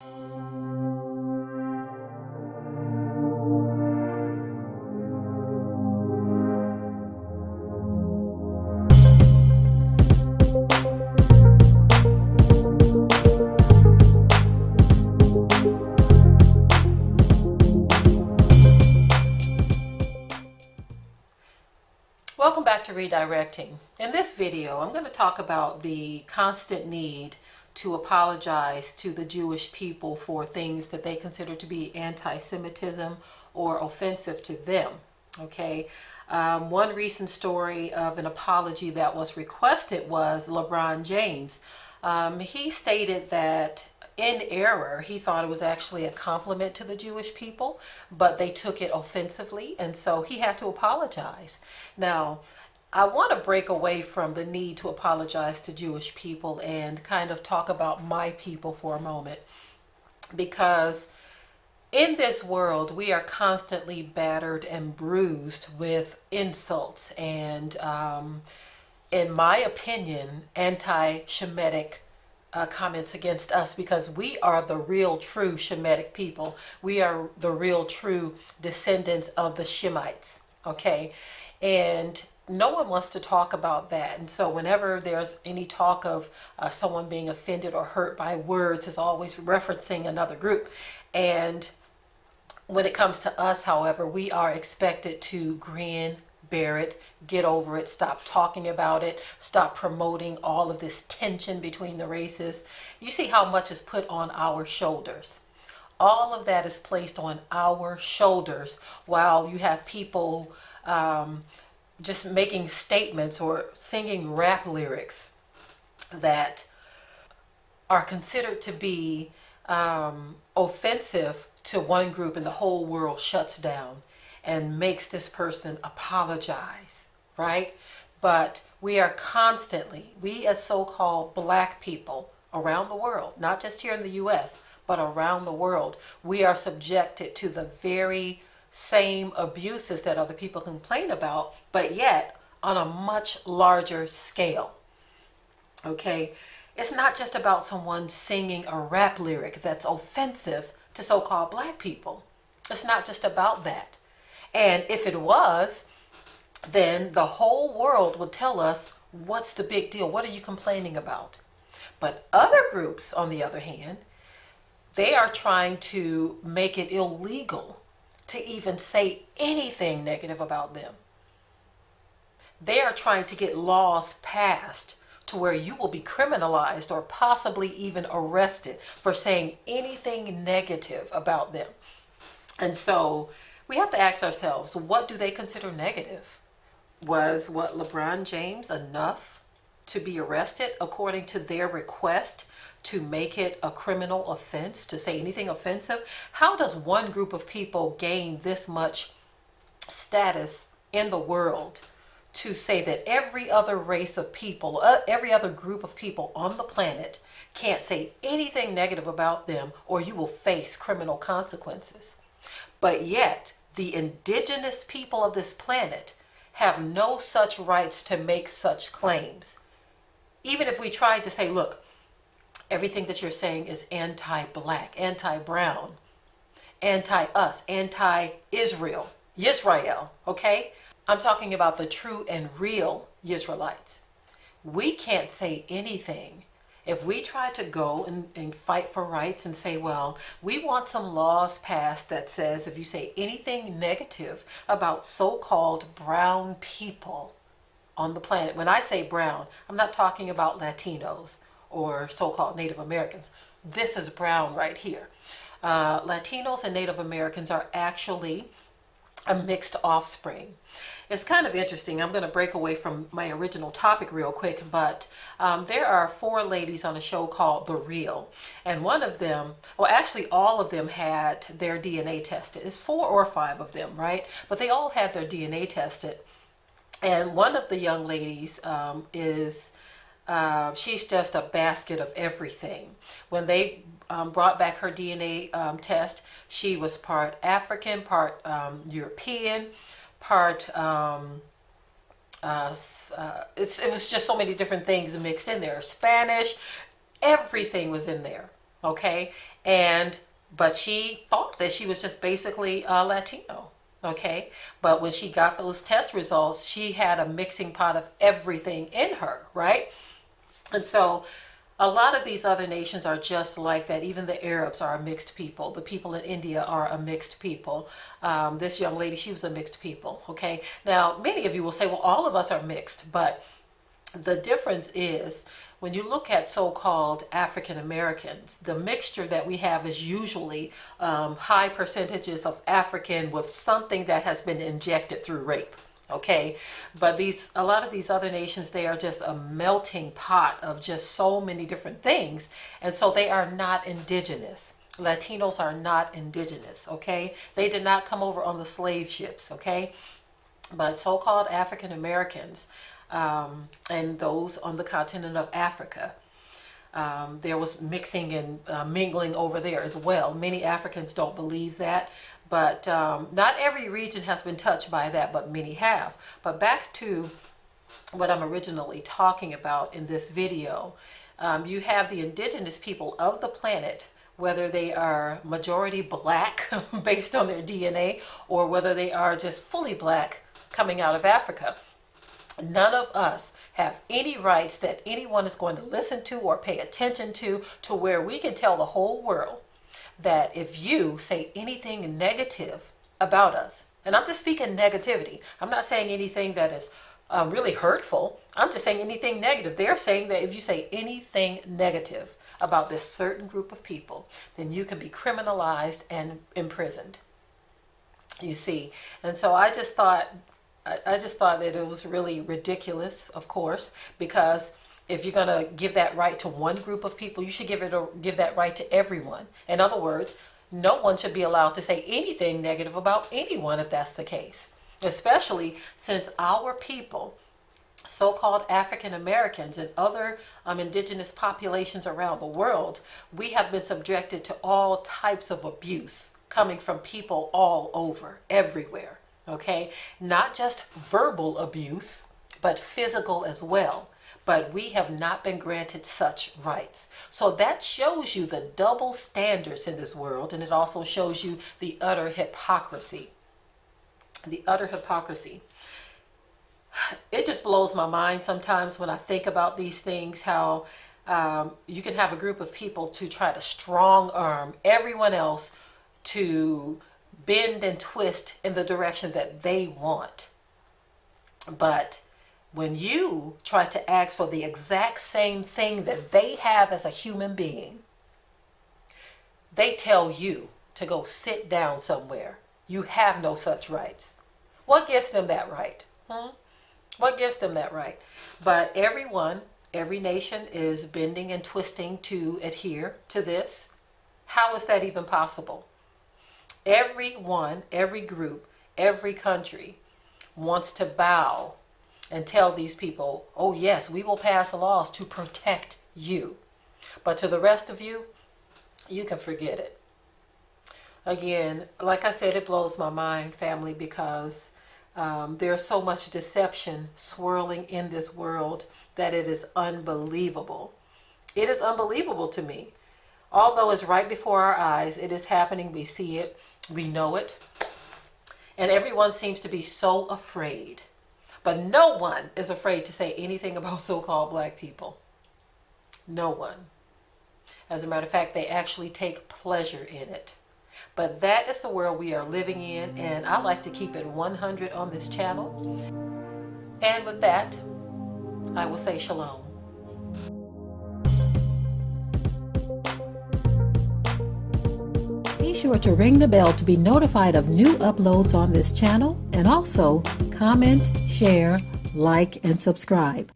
Welcome back to Redirecting. In this video, I'm going to talk about the constant need to apologize to the Jewish people for things that they consider to be anti-Semitism or offensive to them. Okay. One recent story of an apology that was requested was Lebron James. He stated that in error, he thought it was actually a compliment to the Jewish people, but they took it offensively, and so he had to apologize. Now, I want to break away from the need to apologize to Jewish people and kind of talk about my people for a moment, because in this world, we are constantly battered and bruised with insults and, in my opinion, anti-Shemitic comments against us, because we are the real true Shemitic people. We are the real true descendants of the Shemites. Okay. And no one wants to talk about that. And so whenever there's any talk of someone being offended or hurt by words, is always referencing another group. And when it comes to us, however, we are expected to grin, bear it, get over it, stop talking about it, stop promoting all of this tension between the races. You see how much is put on our shoulders. All of that is placed on our shoulders, while you have people just making statements or singing rap lyrics that are considered to be offensive to one group, and the whole world shuts down and makes this person apologize, right? But we are constantly, we as so-called black people around the world, not just here in the US, but around the world, we are subjected to the very same abuses that other people complain about, but yet on a much larger scale. Okay? It's not just about someone singing a rap lyric that's offensive to so-called black people. It's not just about that. And if it was, then the whole world would tell us, what's the big deal? What are you complaining about? But other groups, on the other hand, they are trying to make it illegal to even say anything negative about them. They are trying to get laws passed to where you will be criminalized or possibly even arrested for saying anything negative about them. And so we have to ask ourselves, what do they consider negative? Was what Lebron James enough to be arrested according to their request to make it a criminal offense to say anything offensive? How does one group of people gain this much status in the world to say that every other race of people, every other group of people on the planet can't say anything negative about them, or you will face criminal consequences? But yet, the indigenous people of this planet have no such rights to make such claims. Even if we tried to say, look, everything that you're saying is anti-black, anti-brown, anti-us, anti-Israel, Yisrael, okay? I'm talking about the true and real Israelites. We can't say anything. If we try to go and fight for rights and say, well, we want some laws passed that says if you say anything negative about so-called brown people on the planet, when I say brown, I'm not talking about Latinos or so-called Native Americans. This is brown right here. Latinos and Native Americans are actually a mixed offspring. It's kind of interesting. I'm going to break away from my original topic real quick, but there are 4 ladies on a show called The Real, and one of them, well, actually all of them had their DNA tested. It's 4 or 5 of them, right? But they all had their DNA tested, and one of the young ladies she's just a basket of everything. When they brought back her DNA test, she was part African, part European, part it was just so many different things mixed in there. Spanish, everything was in there. okay? But she thought that she was just basically Latino, okay? But when she got those test results, she had a mixing pot of everything in her, right? And so a lot of these other nations are just like that. Even the Arabs are a mixed people. The people in India are a mixed people. This young lady, she was a mixed people, okay? Now, many of you will say, well, all of us are mixed, but the difference is when you look at so-called African Americans, the mixture that we have is usually high percentages of African with something that has been injected through rape. Okay, but a lot of these other nations, they are just a melting pot of just so many different things, and so they are not indigenous. Latinos are not indigenous, okay? They did not come over on the slave ships, okay? But so-called African Americans and those on the continent of Africa, there was mixing and mingling over there as well. Many Africans don't believe that, but not every region has been touched by that, but many have. But back to what I'm originally talking about in this video, you have the indigenous people of the planet, whether they are majority black based on their DNA, or whether they are just fully black coming out of Africa. None of us have any rights that anyone is going to listen to or pay attention to where we can tell the whole world that if you say anything negative about us, and I'm just speaking negativity, I'm not saying anything that is really hurtful, I'm just saying anything negative. They're saying that if you say anything negative about this certain group of people, then you can be criminalized and imprisoned, you see. And so I just thought that it was really ridiculous, of course, because if you're going to give that right to one group of people, you should give that right to everyone. In other words, no one should be allowed to say anything negative about anyone if that's the case, especially since our people, so-called African Americans and other indigenous populations around the world, we have been subjected to all types of abuse coming from people all over, everywhere, okay? Not just verbal abuse, but physical as well. But we have not been granted such rights. So that shows you the double standards in this world, and it also shows you the utter hypocrisy. The utter hypocrisy. It just blows my mind sometimes when I think about these things, how you can have a group of people to try to strong arm everyone else to bend and twist in the direction that they want. But when you try to ask for the exact same thing that they have as a human being, they tell you to go sit down somewhere. You have no such rights. What gives them that right? What gives them that right? But every nation is bending and twisting to adhere to this. How is that even possible? Everyone, every group, every country wants to bow and tell these people, oh yes, we will pass laws to protect you. But to the rest of you, you can forget it. Again, like I said, it blows my mind, family, because there's so much deception swirling in this world that it is unbelievable. It is unbelievable to me. Although it's right before our eyes, it is happening, we see it, we know it. And everyone seems to be so afraid. But no one is afraid to say anything about so-called black people. No one. As a matter of fact, they actually take pleasure in it. But that is the world we are living in, and I like to keep it 100 on this channel. And with that, I will say shalom. Be sure to ring the bell to be notified of new uploads on this channel, and also comment, share, like, and subscribe.